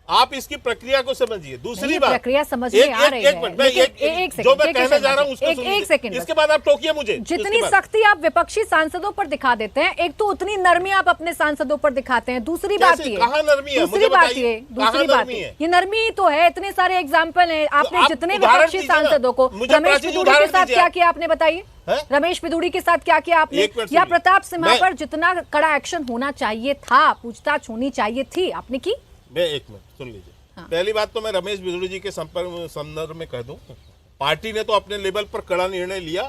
आप इसकी प्रक्रिया को समझिए। दूसरी बात, प्रक्रिया समझ में आ रही है, एक जो मैं कहने जा रहा हूं उसको एक सुनिए। सेकंड, इसके बाद आप टोकिए मुझे। जितनी सख्ती आप विपक्षी सांसदों पर दिखा देते हैं, एक तो उतनी नरमी आप अपने सांसदों पर दिखाते हैं। दूसरी बात ये, कहाँ नरमी है? दूसरी मुझे बात बताइए, ये, दूसरी कहाँ बात नरमी है? ये नरमी ही तो है। इतने सारे एग्जाम्पल हैं। आपने आप जितने उदाहरण विपक्षी दीजिए ना। सांसदों को, मुझे रमेश प्राची जी पिदूड़ी के उदाहरण साथ दीजिए क्या आप। किया आपने बताइए? हैं? रमेश पिदूड़ी के साथ क्या किया आपने? एक मिनट या सुनिए। प्रताप सिन्हा मैं- पर जितना कड़ा एक्शन होना चाहिए था, पूछताछ होनी चाहिए थी, आपने की? मैं एक मिनट सुन लीजिए। पहली बात तो मैं रमेश बिदुड़ी जी के संदर्भ में कह दूं, पार्टी ने तो अपने लेवल पर कड़ा निर्णय लिया,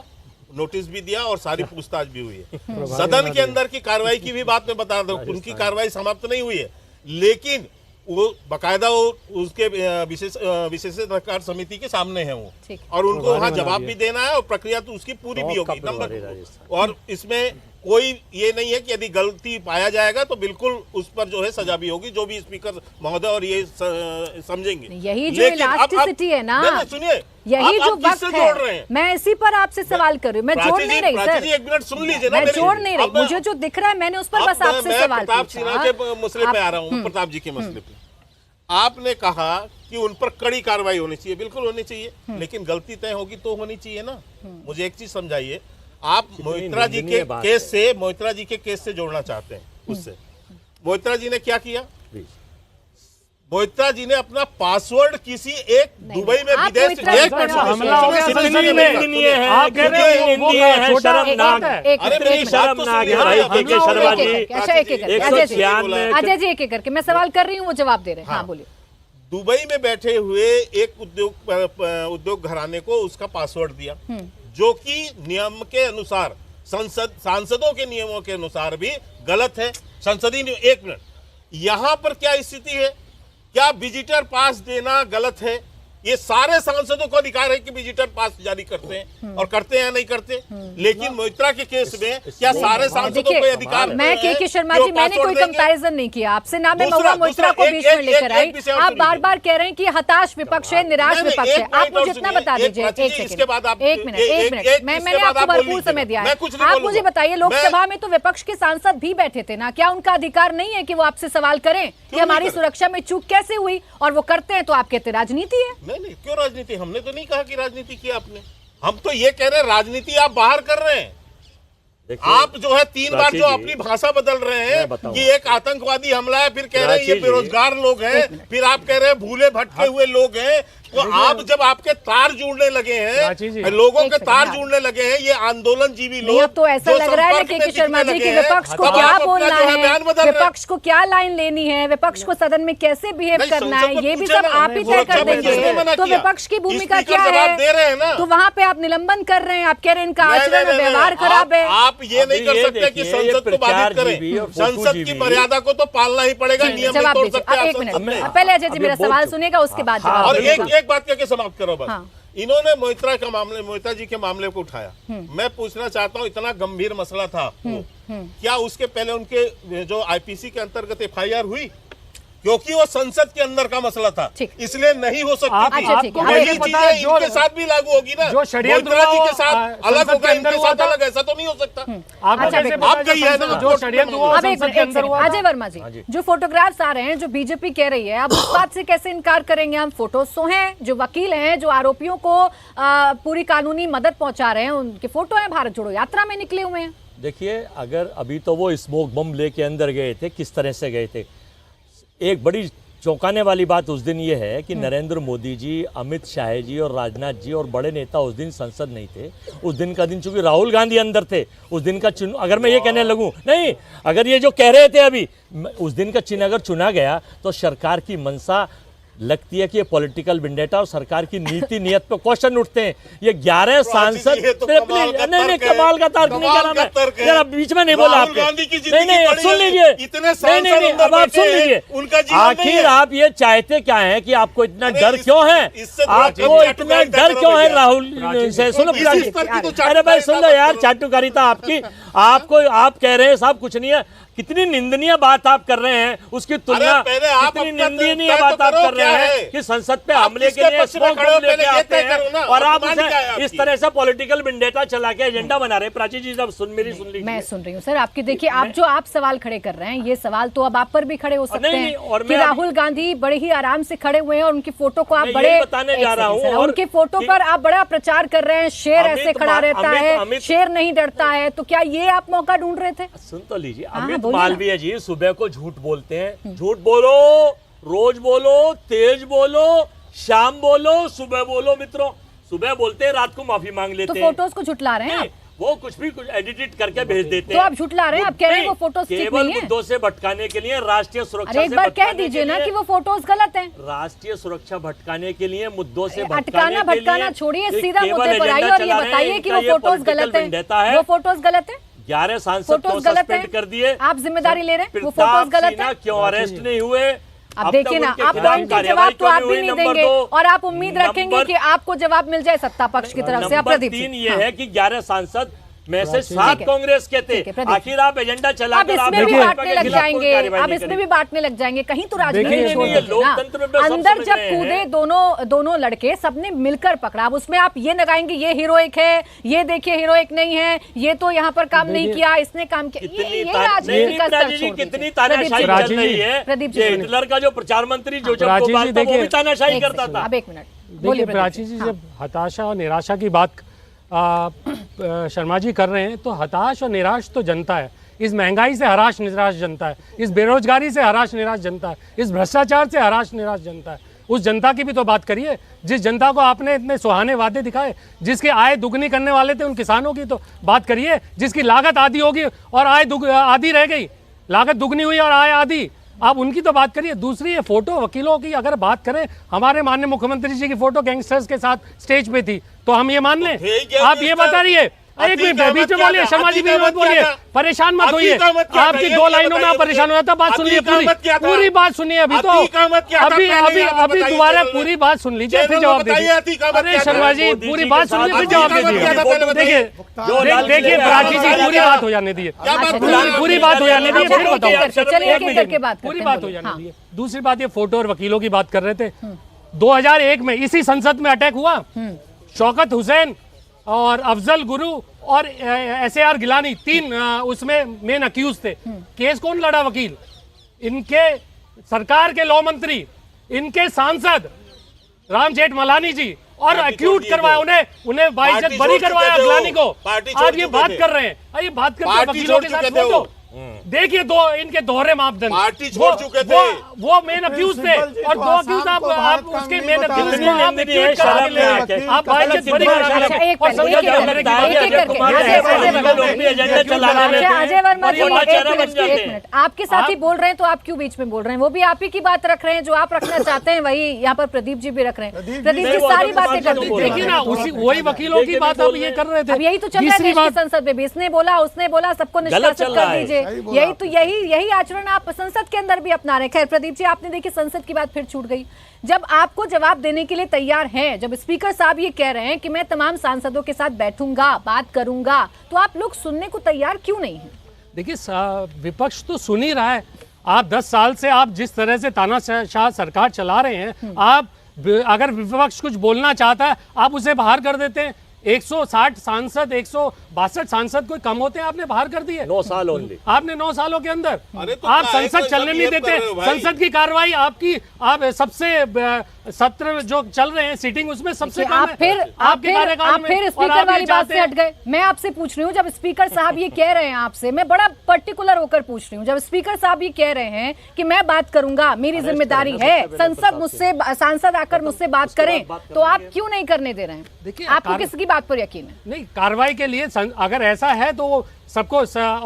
नोटिस भी दिया और सारी पूछताछ भी हुई है। सदन के अंदर की कार्रवाई की भी बात मैं बता दूं, उनकी कार्रवाई समाप्त नहीं हुई है, लेकिन वो बकायदा वो उसके विशेषाधिकार समिति के सामने है वो, ठीक। और उनको वहाँ जवाब भी देना है और प्रक्रिया तो उसकी पूरी भी होगी। नंबर, और इसमें कोई ये नहीं है कि यदि गलती पाया जाएगा तो बिल्कुल उस पर जो है सजा भी होगी, जो भी स्पीकर महोदय और ये समझेंगे। यही जो लेकिन अब इलास्टिसिटी है ना, सुनिए, यही अब जो आप वक्त किससे जोड़ रहे है, हैं? मैं इसी पर आपसे सवाल कर रही हूँ। मैं जोड़ नहीं रही प्राची सर, जी, एक मिनट सुन लीजिए ना मैं मेरी। जोड़ नहीं रही। अब मैं- मुझे जो दिख रहा है मैंने उस पर अब बस आपसे मैं सवाल प्रताप पूछा। सिन्हा के मसले पे आ रहा हूँ, प्रताप जी के मसले पे। आपने कहा कि उन पर कड़ी कार्रवाई होनी चाहिए, बिल्कुल होनी चाहिए, लेकिन गलती तय होगी तो होनी चाहिए ना। मुझे एक चीज समझाइए, आप मोहित्रा जी के केस से जोड़ना चाहते हैं उससे। मोहित्रा जी ने क्या किया? मोहित्रा जी ने अपना पासवर्ड किसी एक दुबई में आप विदेश मोहित्रा जी पर हमला हो गया, सुनिए, संसद सुनिए, में। सुनिए। आप कह रहे हैं वो छोटा शर्मनाक है। एक अरे मिनट, मेरी एक बात तो शर्मनाक सुनिए। है भाई, हमला के हो गया। शर्मा जी। अच्छा, एक एक करके। अजय जी, 196 अजय जी एक एक करके मैं सवाल कर रही हूँ, वो जवाब दे रहे हैं। हाँ बोलिए। दुबई में बैठे हुए एक उद्योग घराने को उसका पासवर्ड दिया, जो कि नियम के अनुसार, सांसदों के नियमों के अनुसार भी गलत है। संसदीय नियम, एक मिनट, यहां पर क्या स्थिति है? क्या विजिटर पास देना गलत है? ये सारे सांसदों को अधिकार है कि विजिटर पास जारी करते हैं, और करते हैं या नहीं करते। लेकिन मोहित्रा के केस में क्या सारे सांसदों को देखिए, अधिकार मैं के शर्मा जी, मैंने कोई कंपैरिजन नहीं किया आपसे, ना मैं महुआ मोहित्रा को बीच में लेकर आई। आप बार बार कह रहे हैं कि हताश विपक्ष है, निराश विपक्ष है। आप मुझे इतना बता दीजिए, एक मिनट, मैंने आपको भरपूर समय दिया है। आप मुझे बताइए, लोकसभा में तो विपक्ष के सांसद भी बैठे थे ना, क्या उनका अधिकार नहीं है कि वो आपसे सवाल करें कि हमारी सुरक्षा में चूक कैसे हुई? और वो करते हैं तो आप कहते राजनीति है। नहीं, क्यों राजनीति? हमने तो नहीं कहा कि राजनीति की आपने। हम तो ये कह रहे हैं राजनीति आप बाहर कर रहे हैं। आप जो है 3 बार जो अपनी भाषा बदल रहे हैं कि एक आतंकवादी हमला है, फिर कह रहे हैं ये बेरोजगार लोग हैं, फिर आप कह रहे हैं भूले भटके हुए लोग हैं। तो आप जब आपके तार जुड़ने लगे हैं, लोगों के तार जुड़ने लगे हैं, ये आंदोलन जीवी लोग, अब तो ऐसा लग रहा है के शर्मा जी की विपक्ष को क्या बोलना है, विपक्ष को क्या लाइन लेनी है, विपक्ष को सदन में कैसे बिहेव करना है, ये भी सब आप ही तय कर देंगे। तो विपक्ष की भूमिका क्या है? तो वहां पे आप निलंबन कर रहे हैं, आप कह रहे हैं इनका आचरण और व्यवहार खराब है। आप ये नहीं कर सकते कि संसद को बाधित करें। संसद की मर्यादा को तो पालना ही पड़ेगा, नियम नहीं तोड़ सकते। एक मिनट, पहले अजय जी मेरा सवाल सुनिएगा, उसके बाद जवाब और दीजिएगा। एक बात करके समाप्त करो बस। इन्होंने मोहित्रा जी के मामले को उठाया। मैं पूछना चाहता हूँ, इतना गंभीर मसला था, क्या उसके पहले उनके जो आईपीसी के अंतर्गत एफआईआर हुई? क्योंकि वो संसद के अंदर का मसला था, इसलिए नहीं हो सकती थी। वही चीजें इनके साथ भी लागू होगी ना। जो षड्यंत्र मोहित्रा जी के साथ अलग होगा, इनके साथ अलग, ऐसा तो नहीं हो सकता। आप कही है ना, जो षड्यंत्र हुआ अब एक संसद के अंदर हुआ। अजय वर्मा जी, जो फोटोग्राफ्स आ रहे हैं, जो बीजेपी कह रही है, अब उस बात से कैसे इनकार करेंगे हम? फोटोज तो हैं, जो वकील हैं, जो आरोपियों को पूरी कानूनी मदद पहुंचा रहे हैं, उनके फोटो हैं, भारत जोड़ो यात्रा में निकले हुए हैं। देखिए, अगर अभी तो वो स्मोक बम लेके अंदर गए थे, किस तरह से गए थे। एक बड़ी चौंकाने वाली बात उस दिन ये है कि नरेंद्र मोदी जी, अमित शाह जी और राजनाथ जी और बड़े नेता उस दिन संसद नहीं थे। उस दिन का दिन चूंकि राहुल गांधी अंदर थे, उस दिन का चिन्ह अगर मैं ये कहने लगूं, नहीं, अगर ये जो कह रहे थे अभी, उस दिन का चिन्ह अगर चुना गया तो सरकार की मंशा लगती है कि ये पॉलिटिकल विंडेटा और सरकार की नीति नियत पे क्वेश्चन उठते हैं। ये 11 सांसद नहीं, कमाल का तर्क नहीं कर रहा मैं, यार बीच में नहीं बोला आपने। नहीं, सुन लीजिए, नहीं, अब आप सुन लीजिए। आखिर आप ये चाहते क्या है कि आपको इतना डर क्यों है? आपको इतना डर क्यों है राहुल से? सुनो, अरे भाई सुन लो यार, चाटुकारिता आपकी। आपको आप कह रहे हैं साहब कुछ नहीं है, कितनी निंदनीय बात आप कर रहे हैं, उसकी तुलना पहले आप कितनी अपना निंदनीय तय बात तो आप करो, कर रहे क्या हैं है? कि संसद पे आप हमले के किसके लिए पक्ष में खड़े हो, लेके पहले ये आते तय हैं करो ना, और आप अपमान क्या है उसे इस आपकी? तरह से पॉलिटिकल विंडेटा चला के एजेंडा बना रहे हैं। प्राची जी जब सुन लीजिए। मैं सुन रही हूँ सर आपकी। देखिए आप जो आप सवाल खड़े कर रहे हैं, ये सवाल तो अब आप पर भी खड़े हो सकते नहीं, हैं और कि मैं राहुल गांधी बड़े ही आराम से खड़े हुए हैं और उनकी फोटो को आप मैं बड़े यही बताने जा रहा हूं, और उनकी फोटो कि- पर आप बड़ा प्रचार कर रहे हैं, शेर अमित ऐसे खड़ा मा- रहता अमित- है, अमित- शेर नहीं डरता है, तो क्या ये आप मौका ढूंढ रहे थे? सुन तो लीजिए, हाँ, अमित बोलिए ना। मालवीय जी सुबह को झूठ बोलते हैं, झूठ बोलो, रोज बोलो, तेज बोलो, शाम बोलो, सुबह बोलो मित्रों, सुबह बोलते हैं, रात को माफी मांग तो लेते हैं। फोटोज को झुटला रहे हैं नहीं, आप? वो कुछ एडिट करके भेज देते तो हैं। आप झुटला रहे हैं, आप कह रहे हैं वो फोटोज ठीक केवल नहीं है? मुद्दों से भटकाने के लिए, राष्ट्रीय सुरक्षा अरे एक से बार कह भटकाने दीजिए के ना लिए- कि वो फोटोज गलत हैं। राष्ट्रीय सुरक्षा भटकाने के लिए, मुद्दों से अटकाना भटकाने के भटकाना लिए छोड़िए, एक सीधा केवल मुद्दे पर आइए एजेंडा और ये चला रहे हैं। बताइए कि वो इनका ये फोटोज political गलत vendetta हैं। है। वो फोटोज गलत हैं, 11 सांसद क्यों फोटोज गलत सस्पेंड कर दिए? हैं, आप जिम्मेदारी ले रहे हैं, वो प्रताप फोटोज गलत सिन्हा हैं। क्यों अरेस्ट नहीं हुए? अब अब देखिए तक ना, उनके आप खिलाफ तो उनके कार्रवाई जवाब तो क्यों आप नहीं भी हुई? नहीं नंबर देंगे दो, और आप उम्मीद रखेंगे नंबर- कि आपको जवाब मिल जाए सत्ता पक्ष की तरफ से। आप नंबर प्रदीप 3 जी, ये हाँ। है कि 11 सांसद में से ठीक 7 है। कांग्रेस के ठीक है, थे। प्रदीप। आखिर आप एजेंडा अब चलाकर आप इसमें भी भाजपा बांटने के लग खिलाफ कोई जाएंगे, कार्रवाई अब नहीं इसमें करी। भी बांटने लग जाएंगे, कहीं तो राजनीति देखिए, छोड़ ये दीजिए ना। लोकतंत्र में सब अंदर समझ जब रहे कूदे हैं। दोनों लड़के, सबने मिलकर पकड़ा। अब उसमें आप ये लगाएंगे ये हीरोइक है, ये देखिए हीरोइक नहीं है, ये तो यहाँ पर काम नहीं किया, इसने काम किया, ये राजनीति का स्तर छोड़ कितनी दीजिए। तानाशाही प्रदीप राजी चल जी, रही है। प्रदीप जी, ये सुनिए। हिटलर का जो प्रचार मंत्री जो जब राजी जी, गोपाल था, वो देखिए, भी तानाशाही एक करता सेकंड, था। अब एक मिनट देखिए प्रदीप प्राची जी, जी, हाँ। जब हताशा और निराशा की बात शर्मा जी कर रहे हैं, तो हताश और निराश तो जनता है। इस महंगाई से हराश निराश जनता है, इस बेरोजगारी से हराश निराश जनता है, इस भ्रष्टाचार से हराश निराश जनता है। उस जनता की भी तो बात करिए, जिस जनता को आपने इतने सुहाने वादे दिखाए, जिसकी आय दुगनी करने वाले थे, उन किसानों की तो बात करिए, जिसकी लागत आधी होगी और आय आधी रह गई, लागत दुगनी हुई और आय आधी, आप उनकी तो बात करिए। दूसरी ये फोटो वकीलों की अगर बात करें, हमारे माननीय मुख्यमंत्री जी की फोटो गैंगस्टर्स के साथ स्टेज पे थी, तो हम ये मान लें? आप ये बता रहिए, एक मिनट बीच में बोलिए, शर्मा जी बीच में बोलिए, परेशान मत होइए। आपकी 2 लाइनों में आप परेशान हो जाता, बात सुन लीजिए, पूरी बात सुनिए। अभी तो अभी दोबारा पूरी बात सुन लीजिए, फिर जवाब दीजिए। अरे शर्मा जी, पूरी बात सुन लीजिए, फिर जवाब दीजिए। देखिए प्राची जी, पूरी बात हो जाने दिए, पूरी बात हो जाने दिए, फिर बताओ। चलिए एक एक करके बात पूरी करते हैं, बात हो जाने हाँ। दीजिए। दूसरी बात, ये फोटो और वकीलों की बात कर रहे थे। 2001 में इसी संसद में अटैक हुआ, शौकत हुसैन और अफजल गुरु और SAR गिलानी, 3 उसमें मेन अक्यूज थे। केस कौन लड़ा? वकील, इनके सरकार के लॉ मंत्री, इनके सांसद राम जेठमलानी जी, और अक्यूट करवाया उन्हें बाइज्जत बरी करवाया गिलानी को। आप ये बात कर रहे हैं, ये बात करके वकीलों के साथ फोटो देखिए, इनके दोहरे मापदंड। पार्टी छोड़ चुके थे, वो मेन अक्यूज थे और 2 अक्यूज आप उसके मेन अक्यूज को आप एक्यूट करा के ले आए, आप बाइज्जत बरी करा के ले आए। और समझो क्या करने की अजय वर्मा जी, एक मिनट, आपके साथ ही बोल रहे हैं तो आप क्यों बीच में बोल रहे हैं? वो भी आप ही की बात रख रहे हैं, जो आप रखना चाहते हैं वही यहाँ पर प्रदीप जी भी रख रहे हैं। प्रदीप जी सारी बातें कर दीजिए। देखिए ना, वही वकीलों की बात अब ये कर रहे थे। अब यही तो चल रहा है देश की संसद में भी, इसने बोला उसने बोला, सबको निष्कासित कर दीजिए। यही आचरण आप संसद के अंदर भी अपना रहे हैं। खैर प्रदीप जी, आपने देखिए संसद की बात फिर छूट गई। जब आपको जवाब देने के लिए तैयार हैं, जब स्पीकर साहब ये कह रहे हैं कि मैं तमाम सांसदों के साथ बैठूंगा, बात करूंगा, तो आप लोग सुनने को तैयार क्यों नहीं हैं? देखिए, विपक्ष तो सुन ही रहा है। आप 10 साल से आप जिस तरह से तानाशाह सरकार चला रहे हैं, आप अगर विपक्ष कुछ बोलना चाहता है, आप उसे बाहर कर देते हैं। 160 सांसद, 162 सांसद कोई कम होते हैं, आपने बाहर कर दिए। 9 साल ओनली, आपने 9 सालों के अंदर अरे तो आप क्या है, संसद कोई चलने नहीं सब ये देते। कर रहे हो भाई। संसद की कार्रवाई आपकी, आप सबसे सत्र जो चल रहे हैं सीटिंग, उसमें सबसे कम आप है फिर आपके कार्यकाल में। और स्पीकर आप ये वाली बात चाहते से हट गए। मैं आपसे पूछ रही हूँ, जब स्पीकर साहब ये कह रहे हैं आपसे, मैं बड़ा पर्टिकुलर होकर पूछ रही हूँ, जब स्पीकर साहब ये कह रहे हैं कि मैं बात करूंगा, मेरी जिम्मेदारी है, संसद मुझसे, सांसद आकर मुझसे बात करें, तो आप क्यों नहीं करने दे रहे हैं? देखिए, आपको किसकी बात पर यकीन है? नहीं, कार्रवाई के लिए अगर ऐसा है तो वो सबको,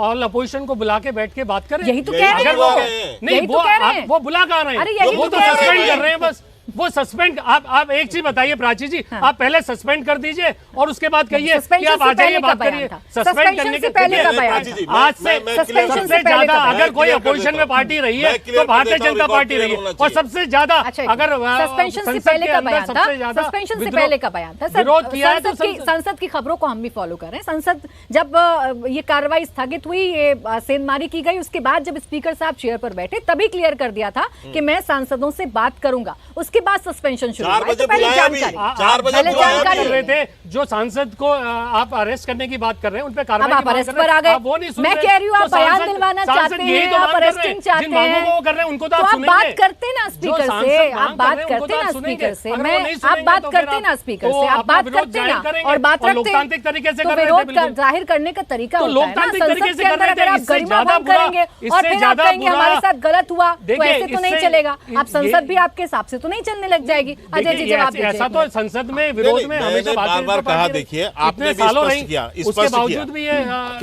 ऑल अपोजिशन को बुला के बैठ के बात करें। यही तो कह रहे हैं अगर वो। नहीं, यही तो कह रहे हैं। वो बुला कहाँ रहे अरे हैं? यही वो तो तो कह रहे सस्पेंड हैं। कर रहे हैं बस। वो सस्पेंड, आप एक चीज बताइए प्राची जी, आप पहले सस्पेंड कर दीजिए और उसके बाद कहिए कि आप आ जाइए बात करिए। सस्पेंड करने के पहले का बयान था। आज से सबसे ज्यादा अगर कोई अपोजिशन में पार्टी रही है तो भारतीय जनता पार्टी रही है, और सबसे ज्यादा अगर सस्पेंशन से पहले का बयान था, सस्पेंशन से पहले का बयान था। विरोध किया है तो संसद की खबरों को हम भी फॉलो कर रहे हैं। संसद जब ये कार्रवाई स्थगित हुई, ये सेंधमारी की गई, उसके बाद जब स्पीकर साहब चेयर पर बैठे तभी क्लियर कर दिया था कि मैं सांसदों से बात करूंगा। उसके बाद सस्पेंशन शुरू हुआ। तो पहले जानकारी रहे थे जो सांसद को आप अरेस्ट करने की बात कर रहे हैं, उन पे कार्रवाई आप अरेस्ट पर आ गए। मैं कह रही हूँ आप बयान दिलवाना चाहते हैं, आप अरेस्टिंग चाहते हैं, उनको तो आप बात करते ना स्पीकर से, आप बात करते ना स्पीकर से, मैं आप बात करते ना स्पीकर से, आप बात करते ना और बात रखते। लोकतांत्रिक तरीके से तो विरोध जाहिर करने का तरीका होता है ना। संसद के अंदर अगर आप गरिमा भंग करेंगे और फिर आप कहेंगे हमारे साथ गलत हुआ, तो ऐसे तो नहीं चलेगा। आप संसद भी आपके हिसाब से तो नहीं चलने लग जाएगी। अजय जी जवाब दीजिए। ऐसा तो संसद में विरोध में हमेशा बार कहा, देखिए आपने भी स्पष्ट किया,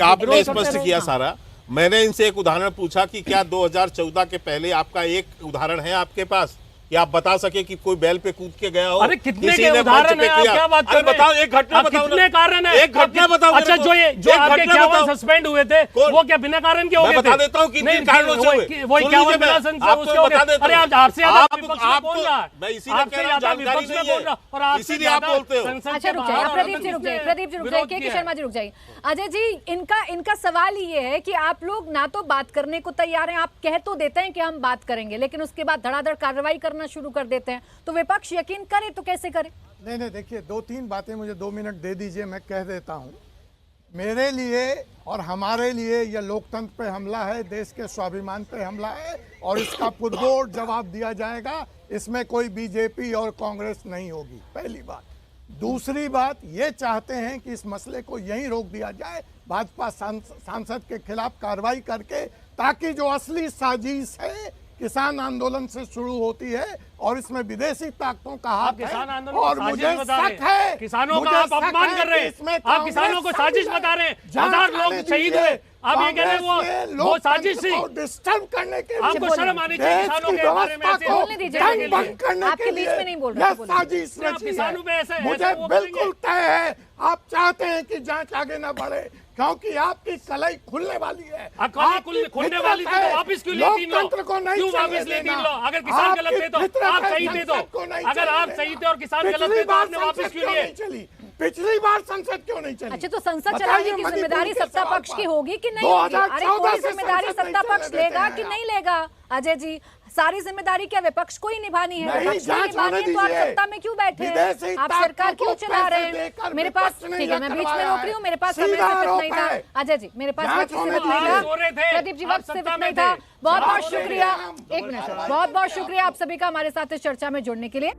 आपने स्पष्ट किया सारा। मैंने इनसे एक उदाहरण पूछा कि क्या 2014 के पहले आपका एक उदाहरण है आपके पास कि आप बता सके कि कोई बैल पे कूद के गया हो? अरे कितने के उदाहरण है, आप क्या बात कर रहे हैं? बताओ, एक घटना बताओ, कितने कारण है, एक घटना बताओ। अच्छा जो आपके 51 सस्पेंड हुए थे वो क्या बिना कारण के हो गए थे? बता देता हूँ कि कारणों से हुए। वो 51 बिना उसके हो गए। अरे आपसे ज्यादा विपक्ष में बोल रहा है, मैं इसीलिए कह रहा हूं, जानकारी नहीं है और आप इसीलिए आप बोलते हो। अच्छा रुक जाइए, प्रदीप जी रुक जाइए, प्रदीप जी रुक जाइए, के शर्मा जी रुक जाइए। अजय जी इनका सवाल ये है कि आप लोग ना तो बात करने को तैयार हैं, आप कह तो देते हैं कि हम बात करेंगे, लेकिन उसके बाद धड़ाधड़ कार्रवाई करना शुरू कर देते हैं। तो विपक्ष यकीन करे तो कैसे करे? नहीं, देखिए 2-3 बातें मुझे 2 मिनट दे दीजिए, मैं कह देता हूं। मेरे लिए और हमारे लिए यह लोकतंत्र पे हमला है, देश के स्वाभिमान पे हमला है, और इसका पुरजोर जवाब दिया जाएगा। इसमें कोई बीजेपी और कांग्रेस नहीं होगी, पहली बात। दूसरी बात, ये चाहते हैं कि इस मसले को यहीं रोक दिया जाए, भाजपा सांसद के खिलाफ कार्रवाई करके, ताकि जो असली साजिश है किसान आंदोलन से शुरू होती है और इसमें विदेशी ताकतों का हाथ है। और मुझे शक है, किसानों का आप अपमान कर रहे हैं, आप किसानों को साजिश बता रहे हैं। 1000 लोग शहीद हुए, आप ये कह रहे हैं वो साजिश थी। डिस्टर्ब करने के लिए आपको शर्म आनी चाहिए किसानों के बारे में ऐसे बोलने दीजिए, आपके बीच में नहीं बोल रहे, साजिश रची है। मुझे बिल्कुल तय है, आप चाहते हैं कि जांच आगे न बढ़े, क्योंकि आपकी कलाई खुलने वाली है। खुलने वाली थी तो वापस क्यों लेती लो? क्यों वापस लेती लो? अगर किसान गलत थे तो आप सही थे, तो अगर आप सही थे और किसान गलत थे तो आपने वापस क्यों लिए? पिछली बार संसद क्यों नहीं चली? अच्छा, तो संसद चलाने की जिम्मेदारी सत्ता पक्ष की होगी कि नहीं होगी? अरे कोई जिम्मेदारी सत्ता पक्ष लेगा कि नहीं लेगा? अजय जी, सारी जिम्मेदारी क्या विपक्ष को ही निभानी है? विपक्ष को निभानी है तो आप सत्ता में क्यों बैठे हैं? आप सरकार क्यों चला रहे हैं? मेरे पास, ठीक है मैं बीच में रोक रही हूँ, मेरे पास समय सीमित नहीं था। अजय जी, मेरे पास वक्त सीमित नहीं था, प्रदीप जी वक्त सीमित नहीं था। बहुत बहुत शुक्रिया, एक मिनट सर, बहुत बहुत शुक्रिया आप सभी का हमारे साथ इस चर्चा में जुड़ने के लिए।